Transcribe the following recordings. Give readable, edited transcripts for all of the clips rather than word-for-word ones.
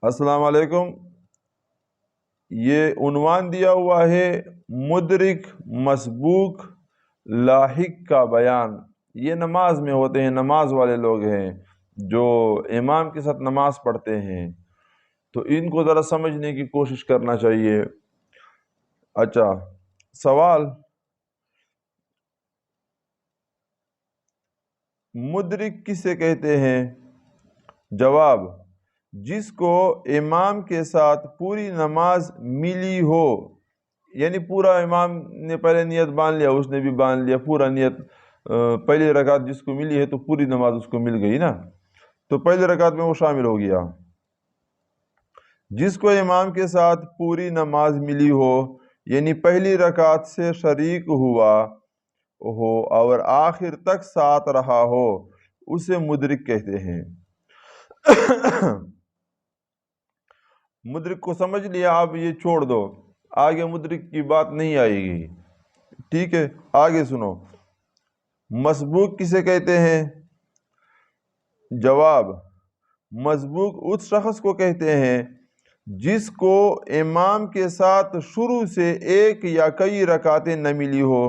السلام علیکم. یہ عنوان دیا ہوا ہے مدرک مسبوق لاحق کا بیان. یہ نماز میں ہوتے ہیں، نماز والے لوگ ہیں جو امام کے ساتھ نماز پڑھتے ہیں، تو ان کو ذرا سمجھنے کی کوشش کرنا چاہیے. اچھا، سوال: مدرک کسے کہتے ہیں؟ جواب: جس کو امام کے ساتھ پوری نماز ملی ہو، یعنی پورا امام نے پہلے نیت باندھ لیا، اس نے بھی باندھ لیا پورا نیت. پہلی رکعت جس کو ملی ہے تو پوری نماز اس کو مل گئی نا، تو پہلی رکعت میں وہ شامل ہو گیا. جس کو امام کے ساتھ پوری نماز ملی ہو، یعنی پہلی رکعت سے شریک ہوا ہو اور آخر تک ساتھ رہا ہو، اسے مدرک کہتے ہیں. مدرک کو سمجھ لیا، آپ یہ چھوڑ دو، آگے مدرک کی بات نہیں آئے گی. ٹھیک ہے، آگے سنو. مسبوق کسے کہتے ہیں؟ جواب: مسبوق اس شخص کو کہتے ہیں جس کو امام کے ساتھ شروع سے ایک یا کئی رکعتیں نہ ملی ہو.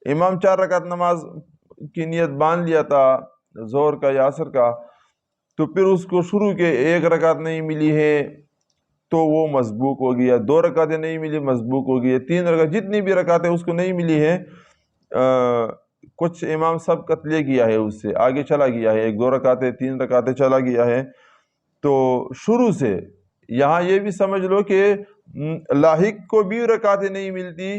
امام 4 رکعت نماز کی نیت باندھ لیا تھا، ظہر کا یا عصر کا، تو پھر اس کو شروع کے 1 رکعت نہیں ملی ہے تو وہ مسبوق ہو گیا. 2 رکعتیں نہیں ملی، مسبوق ہو گئی. 3 رکعت، جتنی بھی رکعتیں اس کو نہیں ملی ہے، کچھ امام سبقت لے گیا ہے، اس سے آگے چلا گیا ہے، 1 2 رکعتیں 3 رکعتیں چلا گیا ہے، تو شروع سے یہاں یہ بھی سمجھ لو کہ لاحق کو بھی رکعتیں نہیں ملتی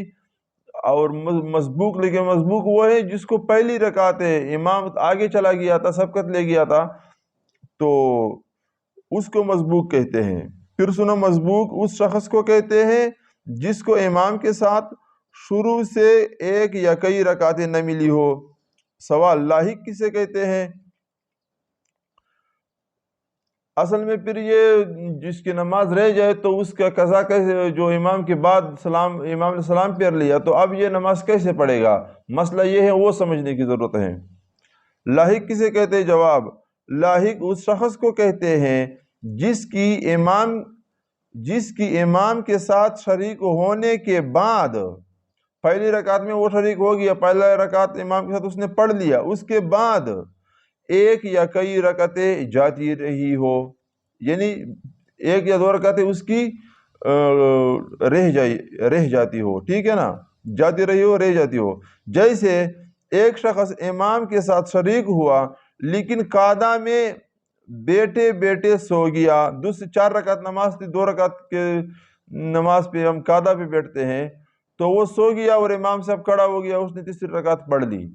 اور مسبوق، لیکن مسبوق وہ ہے جس کو پہلی رکعت ہے، امام آگے چلا گیا تھا، سبقت لے گیا تھا، تو اس کو مسبوق کہتے ہیں. پھر سنو، مسبوق اس شخص کو کہتے ہیں جس کو امام کے ساتھ شروع سے ایک یا کئی رکعتیں نہ ملی ہو. سوال: لاحق کسے کہتے ہیں؟ اصل میں پھر یہ جس کی نماز رہ جائے تو اس کا قضا کیسے، جو امام کے بعد امام نے سلام پھیر لیا تو اب یہ نماز کیسے پڑھے گا؟ مسئلہ یہ ہے، وہ سمجھنے کی ضرورت ہے. لاحق کسے کہتے ہیں؟ جواب: لاحق اس شخص کو کہتے ہیں جس کی امام کے ساتھ شریک ہونے کے بعد، پہلی رکعت میں وہ شریک ہو گیا، پہلا رکعت امام کے ساتھ اس نے پڑھ لیا، اس کے بعد ایک یا کئی رکعتیں جاتی رہی ہو، یعنی 1 یا 2 رکعتیں اس کی رہ جاتی ہو. ٹھیک ہے نا، جاتی رہی ہو، رہ جاتی ہو. جیسے ایک شخص امام کے ساتھ شریک ہوا لیکن قعدہ میں بیٹھے بیٹھے سو گیا. دوسری 4 رکعت نماز تھی، 2 رکعت کے نماز پہ ہم قعدہ پہ بیٹھتے ہیں، تو وہ سو گیا اور امام صاحب کھڑا ہو گیا، اس نے تیسری رکعت پڑھ لی،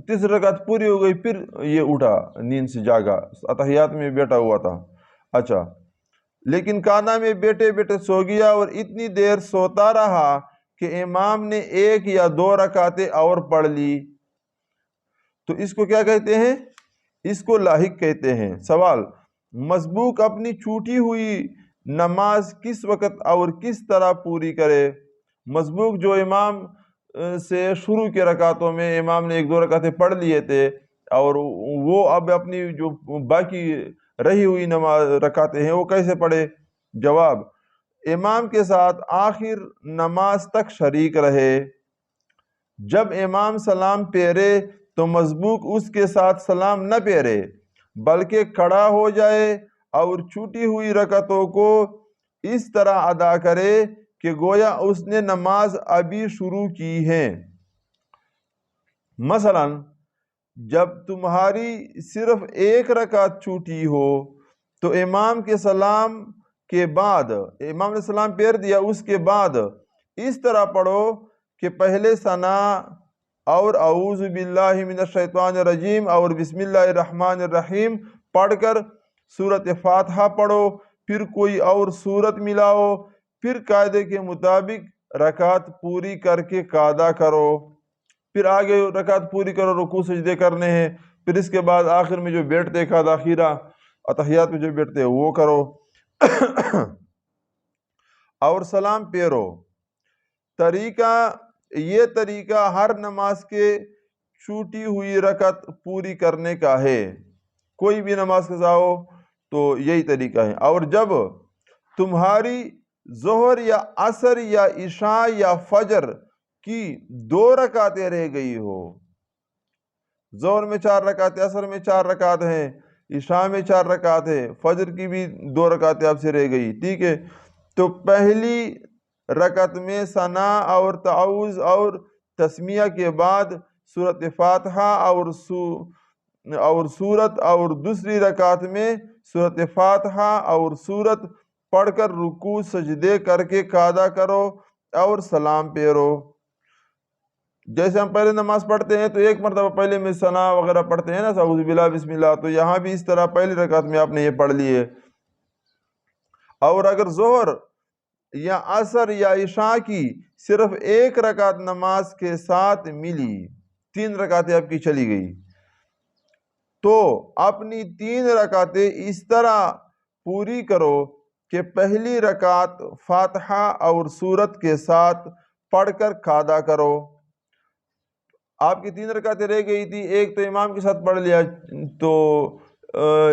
تیسری رکعت پوری ہو گئی، پھر یہ اٹھا، نیند سے جاگا، اتحیات میں بیٹھا ہوا تھا. اچھا، لیکن قعدہ میں بیٹھے بیٹھے سو گیا اور اتنی دیر سوتا رہا کہ امام نے 1 یا 2 رکعتیں اور پڑھ لی، تو اس کو کیا کہتے ہیں؟ اس کو لاحق کہتے ہیں. سوال: مسبوق اپنی چھوٹی ہوئی نماز کس وقت اور کس طرح پوری کرے؟ مسبوق جو امام سے شروع کے رکعتوں میں امام نے 1 2 رکعتیں پڑھ لیے تھے اور وہ اب اپنی جو باقی رہی ہوئی نماز رکعتیں ہیں وہ کیسے پڑھے؟ جواب: امام کے ساتھ آخر نماز تک شریک رہے. جب امام سلام پھیرے تو مسبوق اس کے ساتھ سلام نہ پھیرے بلکہ کھڑا ہو جائے اور چھوٹی ہوئی رکعتوں کو اس طرح ادا کرے کہ گویا اس نے نماز ابھی شروع کی ہے. مثلا جب تمہاری صرف 1 رکعت چھوٹی ہو تو امام کے سلام کے بعد، امام نے سلام پھیر دیا، اس کے بعد اس طرح پڑھو کہ پہلے ثنا اور اعوذ باللہ من الشیطان الرجیم اور بسم اللہ الرحمن الرحیم پڑھ کر سورۃ فاتحہ پڑھو، پھر کوئی اور سورت ملاؤ، پھر قاعدے کے مطابق رکعت پوری کر کے قعدہ کرو، پھر آگے رکعت پوری کرو، رکوع سجدے کرنے ہیں، پھر اس کے بعد آخر میں جو بیٹھتے قعدہ خیرہ اتحیات میں جو بیٹھتے وہ کرو اور سلام پھیرو. یہ طریقہ ہر نماز کے چھوٹی ہوئی رکعت پوری کرنے کا ہے. کوئی بھی نماز قضا ہو تو یہی طریقہ ہے. اور جب تمہاری ظہر یا عصر یا عشاء یا فجر کی 2 رکعتیں رہ گئی ہو، ظہر میں 4 رکعتیں، عصر میں 4 رکعت ہیں، عشاء میں 4 رکعت ہے، فجر کی بھی 2 رکعتیں آپ سے رہ گئی، ٹھیک ہے، تو پہلی رکعت میں ثنا اور تعوذ اور تسمیہ کے بعد سورۃ فاتحہ اور سورت، اور دوسری رکعت میں سورۃ فاتحہ اور سورت پڑھ کر رکوع سجدے کر کے قاعدہ کرو اور سلام پھیرو. جیسے ہم پہلے نماز پڑھتے ہیں تو ایک مرتبہ پہلے میں ثنا وغیرہ پڑھتے ہیں نا، اعوذ باللہ بسم اللہ، تو یہاں بھی اس طرح پہلی رکعت میں آپ نے یہ پڑھ لی ہے. اور اگر ظہر یا عصر یا عشاء کی صرف 1 رکعت نماز کے ساتھ ملی، 3 رکعتیں آپ کی چلی گئی، تو اپنی 3 رکعتیں اس طرح پوری کرو کہ پہلی رکعت فاتحہ اور سورت کے ساتھ پڑھ کر قاعدہ کرو. آپ کی 3 رکعتیں رہ گئی تھی، ایک تو امام کے ساتھ پڑھ لیا، تو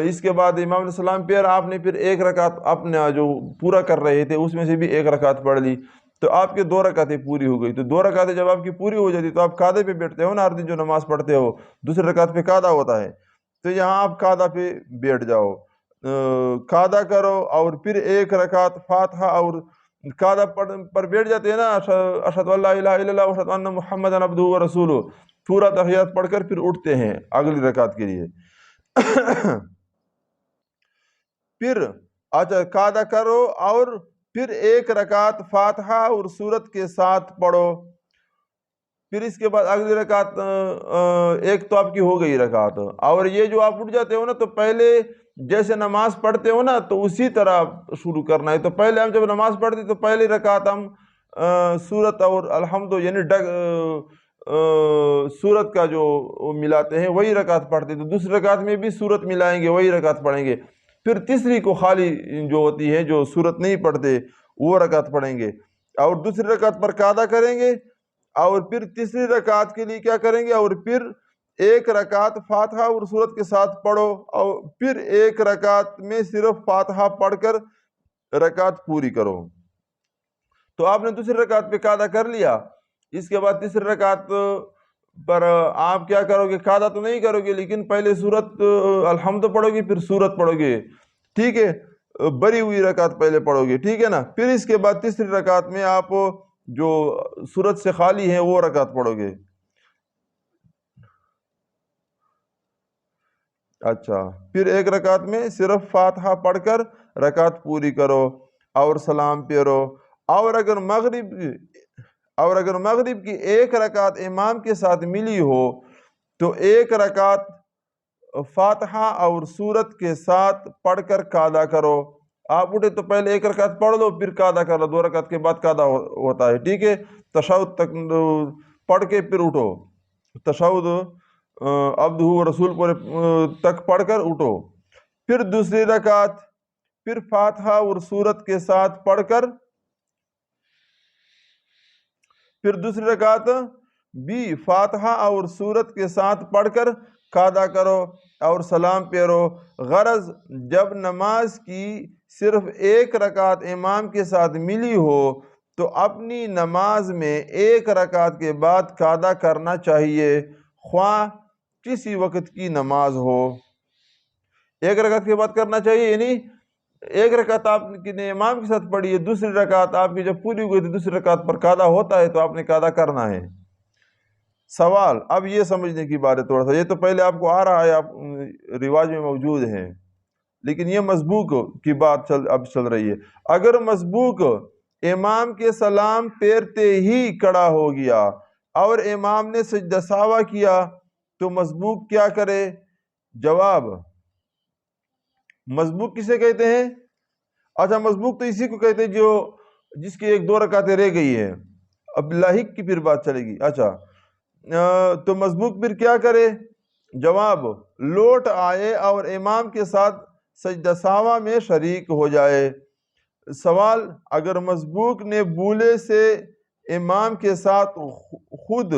اس کے بعد امام علیہ السلام پھر آپ نے پھر 1 رکعت اپنا جو پورا کر رہے تھے اس میں سے بھی 1 رکعت پڑھ لی، تو آپ کے 2 رکعتیں پوری ہو گئی. تو 2 رکعتیں جب آپ کی پوری ہو جاتی تو آپ قاعدے پہ بیٹھتے ہو نا، ہر دن جو نماز پڑھتے ہو دوسری رکعت پہ قاعدہ ہوتا ہے، تو یہاں آپ قاعدہ پہ بیٹھ جاؤ، قاعدہ کرو، اور پھر 1 رکعت فاتحہ اور قاعدہ پر بیٹھ جاتے ہیں نا، اشہد ان لا الہ الا اللہ واشہد ان محمدا عبدہ ورسولہ، پورا تحیات پڑھ کر پھر اٹھتے ہیں اگلی رکعت کے لیے. پھر اچھا قاعدہ کرو اور پھر 1 رکعت فاتحہ اور سورت کے ساتھ پڑھو. پھر اس کے بعد اگلی رکعت ایک تو آپ کی ہو گئی رکعت، اور یہ جو آپ اٹھ جاتے ہو نا تو پہلے جیسے نماز پڑھتے ہو نا تو اسی طرح شروع کرنا ہے. تو پہلے ہم جب نماز پڑھتے تو پہلی رکعت ہم سورت اور الحمد یعنی سورت کا جو ملاتے ہیں وہی رکعت پڑھتے، تو دوسری رکعت میں بھی سورت ملائیں گے، وہی رکعت پڑھیں گے. پھر تیسری کو خالی جو ہوتی ہے جو سورت نہیں پڑھتے وہ رکعت پڑھیں گے، اور دوسری رکعت پر قاعدہ کریں گے، اور پھر تیسری رکعت کے لیے کیا کریں گے، اور پھر 1 رکعت فاتحہ اور سورت کے ساتھ پڑھو، اور پھر 1 رکعت میں صرف فاتحہ پڑھ کر رکعت پوری کرو. تو آپ نے دوسری رکعت پہ قاعدہ کر لیا، اس کے بعد تیسری رکعت پر آپ کیا کرو گے، قاعدہ تو نہیں کرو گے لیکن پہلے سورت الحمد پڑھو گے، پھر سورت پڑھو گے، ٹھیک ہے، بری ہوئی رکعت پہلے پڑھو گے، ٹھیک ہے نا. پھر اس کے بعد تیسری رکعت میں آپ جو سورت سے خالی ہیں وہ رکعت پڑھو گے. اچھا، پھر 1 رکعت میں صرف فاتحہ پڑھ کر رکعت پوری کرو اور سلام پھیرو. اور اگر مغرب کی 1 رکعت امام کے ساتھ ملی ہو تو 1 رکعت فاتحہ اور سورت کے ساتھ پڑھ کر قاعدہ کرو. آپ اٹھے تو پہلے 1 رکعت پڑھ لو پھر قاعدہ کر لو، 2 رکعت کے بعد قاعدہ ہوتا ہے، ٹھیک ہے. تشہد تک پڑھ کے پھر اٹھو، تشہد عبدہ ورسول تک پڑھ کر اٹھو. پھر دوسری رکعت پھر فاتحہ اور سورت کے ساتھ پڑھ کر، پھر دوسری رکعت بھی فاتحہ اور سورت کے ساتھ پڑھ کر قاعدہ کرو اور سلام پھیرو. غرض جب نماز کی صرف 1 رکعت امام کے ساتھ ملی ہو تو اپنی نماز میں 1 رکعت کے بعد قاعدہ کرنا چاہیے، خواہ کسی وقت کی نماز ہو. 1 رکعت کے بعد کرنا چاہیے، یعنی 1 رکعت آپ نے امام کے ساتھ پڑھی ہے، دوسری رکعت آپ کی جب پوری ہوئی تو دوسری رکعت پر قاعدہ ہوتا ہے تو آپ نے قاعدہ کرنا ہے. سوال اب یہ سمجھنے کی بات ہے، تھوڑا سا یہ تو پہلے آپ کو آ رہا ہے، آپ رواج میں موجود ہیں، لیکن یہ مسبوق کی بات اب چل رہی ہے. اگر مسبوق امام کے سلام پھیرتے ہی کھڑا ہو گیا اور امام نے سجدہ سہو کیا تو مسبوق کیا کرے؟ جواب، مسبوق کسے کہتے ہیں؟ اچھا، مسبوق تو اسی کو کہتے ہیں جس کی 1-2 رکعتیں رہ گئی ہے. اب لاحق کی پھر بات چلے گی. اچھا، تو مسبوق پھر کیا کرے؟ جواب، لوٹ آئے اور امام کے ساتھ سجدہ سہو میں شریک ہو جائے. سوال، اگر مسبوق نے بھولے سے امام کے ساتھ خود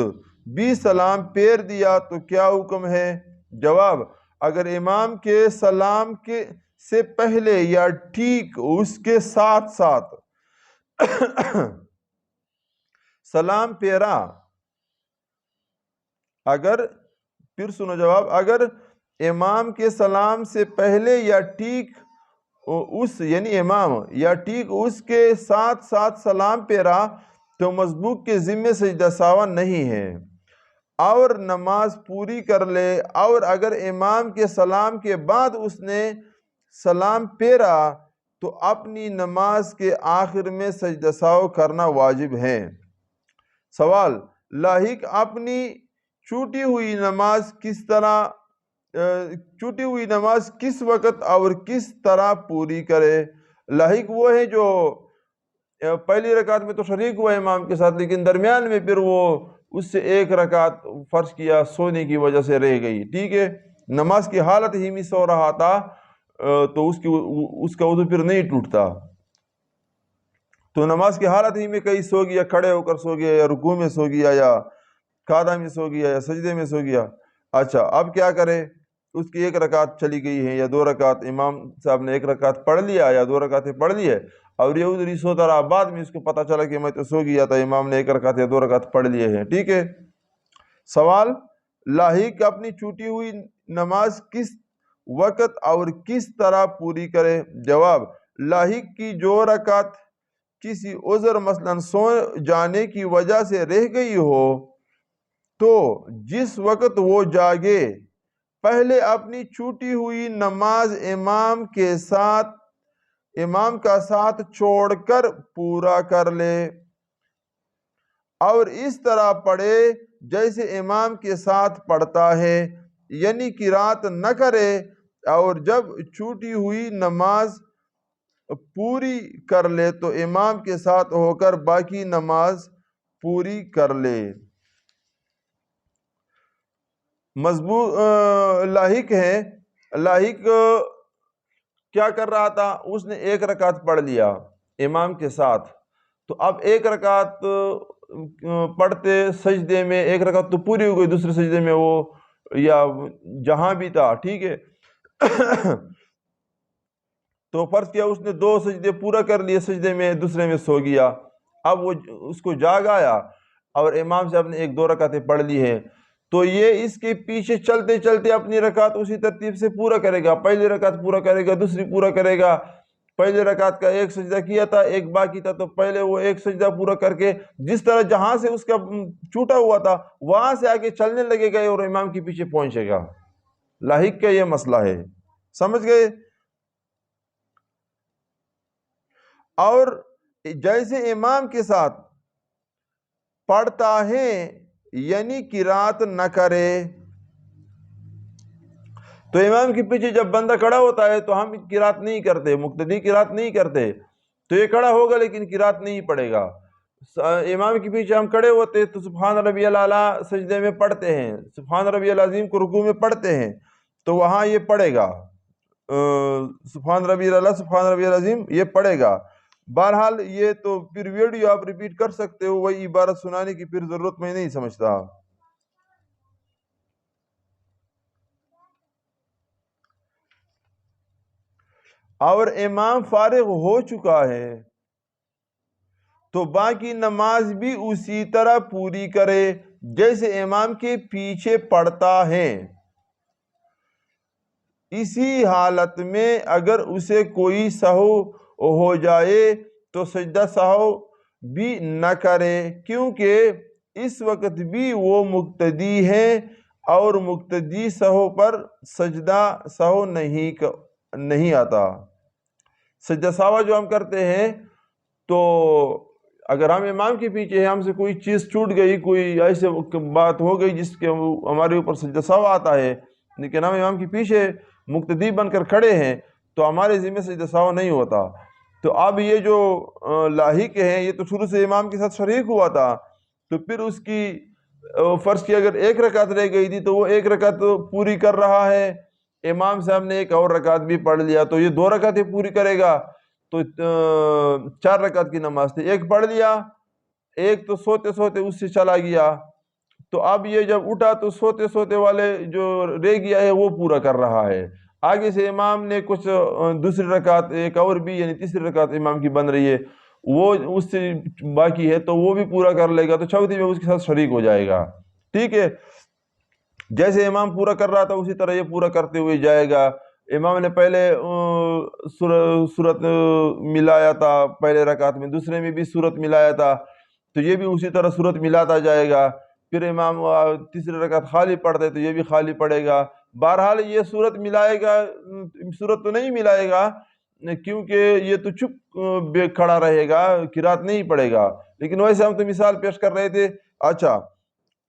بھی سلام پھیر دیا تو کیا حکم ہے؟ جواب، اگر امام کے سے پہلے یا ٹھیک اس کے ساتھ ساتھ سلام پھیرا، اگر پھر سنو جواب، اگر امام کے سلام سے پہلے یا ٹھیک اس یعنی امام یا ٹھیک اس کے ساتھ ساتھ سلام پھیرا تو مسبوق کے ذمے سجدہ سہو نہیں ہے اور نماز پوری کر لے، اور اگر امام کے سلام کے بعد اس نے سلام پھیرا تو اپنی نماز کے آخر میں سجدہ سہو کرنا واجب ہے۔ سوال، لاحق اپنی چھوٹی ہوئی نماز کس وقت اور کس طرح پوری کرے؟ لاحق وہ ہے جو پہلی رکعت میں تو شریک ہوا امام کے ساتھ، لیکن درمیان میں پھر وہ اس سے ایک رکعت فرض کیا سونے کی وجہ سے رہ گئی، ٹھیک ہے، نماز کی حالت ہی میں سو رہا تھا تو اس کا وضو پھر نہیں ٹوٹتا، تو نماز کی حالت ہی میں کہیں سو گیا، کھڑے ہو کر سو گیا، یا رکوع میں سو گیا، یا قعدہ میں سو گیا، یا سجدے میں سو گیا، اچھا اب کیا کرے؟ اس کی ایک رکعت چلی گئی ہے یا دو رکعت، امام صاحب نے ایک رکعت پڑھ لیا یا دو رکعتیں پڑھ لی ہے، اور یہ ادھر ہی سوتا رہا، بعد میں اس کو پتہ چلا کہ میں تو سو گیا تھا، امام نے ایک رکعت یا دو رکعت پڑھ لیے ہیں، ٹھیک ہے۔ سوال، لاحق اپنی چھوٹی ہوئی نماز کس وقت اور کس طرح پوری کرے؟ جواب، لاحق کی جو رکعت کسی عذر مثلا سو جانے کی وجہ سے رہ گئی ہو تو جس وقت وہ جاگے پہلے اپنی چھوٹی ہوئی نماز امام کا ساتھ چھوڑ کر پورا کر لے، اور اس طرح پڑھے جیسے امام کے ساتھ پڑھتا ہے، یعنی قرات نہ کرے، اور جب چھوٹی ہوئی نماز پوری کر لے تو امام کے ساتھ ہو کر باقی نماز پوری کر لے۔ لاحق ہے، لاحق کیا کر رہا تھا؟ اس نے ایک رکعت پڑھ لیا امام کے ساتھ، تو اب ایک رکعت پڑھتے سجدے میں ایک رکعت تو پوری ہو گئی، دوسرے سجدے میں وہ یا جہاں بھی تھا، ٹھیک ہے، تو فرض کیا اس نے دو سجدے پورا کر لیے، سجدے میں دوسرے میں سو گیا، اب وہ اس کو جاگ آیا اور امام صاحب نے ایک دو رکعتیں پڑھ لی ہیں، تو یہ اس کے پیچھے چلتے چلتے اپنی رکعت اسی ترتیب سے پورا کرے گا، پہلی رکعت پورا کرے گا، دوسری پورا کرے گا، پہلی رکعت کا ایک سجدہ کیا تھا ایک باقی تھا، تو پہلے وہ ایک سجدہ پورا کر کے جس طرح جہاں سے اس کا چھوٹا ہوا تھا وہاں سے آگے چلنے لگے گا اور امام کے پیچھے پہنچے گا۔ لاحق کا یہ مسئلہ ہے، سمجھ گئے؟ اور جیسے امام کے ساتھ پڑھتا ہے یعنی قرات نہ کرے، تو امام کے پیچھے جب بندہ کھڑا ہوتا ہے تو ہم قرات نہیں کرتے، مقتدی قرات نہیں کرتے، تو یہ کھڑا ہوگا لیکن قرات نہیں پڑھے گا، امام کے پیچھے ہم کھڑے ہوتے تو سبحان ربی الاعلیٰ سجدے میں پڑھتے ہیں، سبحان ربی العظیم کو رکوع میں پڑھتے ہیں، تو وہاں یہ پڑھے گا سبحان ربی الاعلیٰ سبحان ربی العظیم، یہ پڑھے گا۔ بہرحال یہ تو پھر ویڈیو آپ ریپیٹ کر سکتے ہو، وہی عبارت سنانے کی پھر ضرورت میں نہیں سمجھتا۔ اور امام فارغ ہو چکا ہے تو باقی نماز بھی اسی طرح پوری کرے جیسے امام کے پیچھے پڑھتا ہے۔ اسی حالت میں اگر اسے کوئی سہو ہو جائے تو سجدہ سہو بھی نہ کرے، کیونکہ اس وقت بھی وہ مقتدی ہے اور مقتدی سہو پر سجدہ سہو نہیں آتا۔ سجدہ سہو جو ہم کرتے ہیں تو اگر ہم امام کے پیچھے ہیں، ہم سے کوئی چیز چھوٹ گئی، کوئی ایسے بات ہو گئی جس کے ہمارے اوپر سجدہ سہو آتا ہے، لیکن ہم امام کے پیچھے مقتدی بن کر کھڑے ہیں تو ہمارے ذمہ سجدہ سہو نہیں ہوتا۔ تو اب یہ جو لاحق ہیں یہ تو شروع سے امام کے ساتھ شریک ہوا تھا، تو پھر اس کی فرض کی اگر ایک رکعت رہ گئی تھی تو وہ ایک رکعت پوری کر رہا ہے، امام صاحب نے ایک اور رکعت بھی پڑھ لیا تو یہ دو رکعتیں پوری کرے گا، تو 4 رکعت کی نماز تھی، ایک پڑھ لیا، ایک تو سوتے سوتے اس سے چلا گیا، تو اب یہ جب اٹھا تو سوتے سوتے والے جو رہ گیا ہے وہ پورا کر رہا ہے، آگے سے امام نے کچھ دوسری رکعت ایک اور بھی یعنی تیسری رکعت امام کی بن رہی ہے وہ اس سے باقی ہے تو وہ بھی پورا کر لے گا تو چوتھی میں اس کے ساتھ شریک ہو جائے گا. ٹھیک ہے, جیسے امام پورا کر رہا تھا اسی طرح یہ پورا کرتے ہوئے جائے گا. امام نے پہلے سورت ملایا تھا پہلے رکعت میں, دوسرے میں بھی سورت ملایا تھا تو یہ بھی اسی طرح سورت ملاتا جائے گا. پھر امام تیسری رکعت خالی پڑھتے تو یہ بھی خالی پڑھے گا. بہرحال یہ سورت ملائے گا, سورت تو نہیں ملائے گا کیونکہ یہ تو چپ بے کھڑا رہے گا, قرات نہیں پڑھے گا. لیکن ویسے ہم تو مثال پیش کر رہے تھے. اچھا,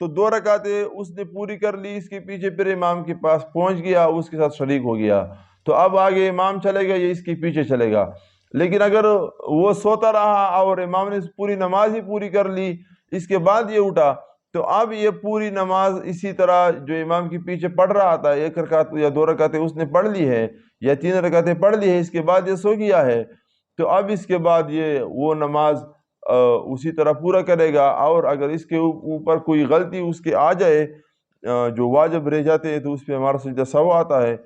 تو 2 رکعتیں اس نے پوری کر لی اس کے پیچھے, پھر امام کے پاس پہنچ گیا, اس کے ساتھ شریک ہو گیا, تو اب آگے امام چلے گا یہ اس کے پیچھے چلے گا. لیکن اگر وہ سوتا رہا اور امام نے پوری نماز ہی پوری کر لی اس کے بعد یہ اٹھا تو اب یہ پوری نماز اسی طرح جو امام کے پیچھے پڑھ رہا تھا, 1 رکعت یا 2 رکعتیں اس نے پڑھ لی ہے یا 3 رکعتیں پڑھ لی ہے, اس کے بعد یہ سو گیا ہے, تو اب اس کے بعد یہ وہ نماز اسی طرح پورا کرے گا. اور اگر اس کے اوپر کوئی غلطی اس کے آ جائے جو واجب رہ جاتے ہیں تو اس پہ ہمارا سجدہ سہو آتا ہے,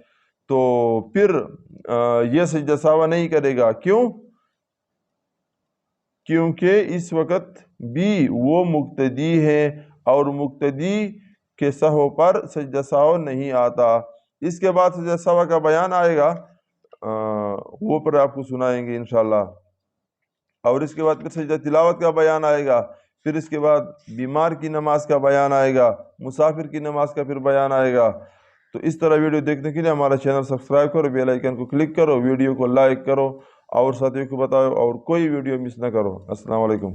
تو پھر یہ سجدہ سہو نہیں کرے گا. کیوں؟ کیونکہ اس وقت بھی وہ مقتدی ہے اور مقتدی کے سہو پر سجدہ سہو نہیں آتا. اس کے بعد سجدہ سہو کا بیان آئے گا, وہ پر آپ کو سنائیں گے انشاءاللہ. اور اس کے بعد پھر سجدہ تلاوت کا بیان آئے گا, پھر اس کے بعد بیمار کی نماز کا بیان آئے گا, مسافر کی نماز کا پھر بیان آئے گا. تو اس طرح ویڈیو دیکھنے کے لیے ہمارا چینل سبسکرائب کرو, بیل آئیکن کو کلک کرو, ویڈیو کو لائک کرو اور ساتھیوں کو بتاؤ اور کوئی ویڈیو مس نہ کرو. السلام علیکم.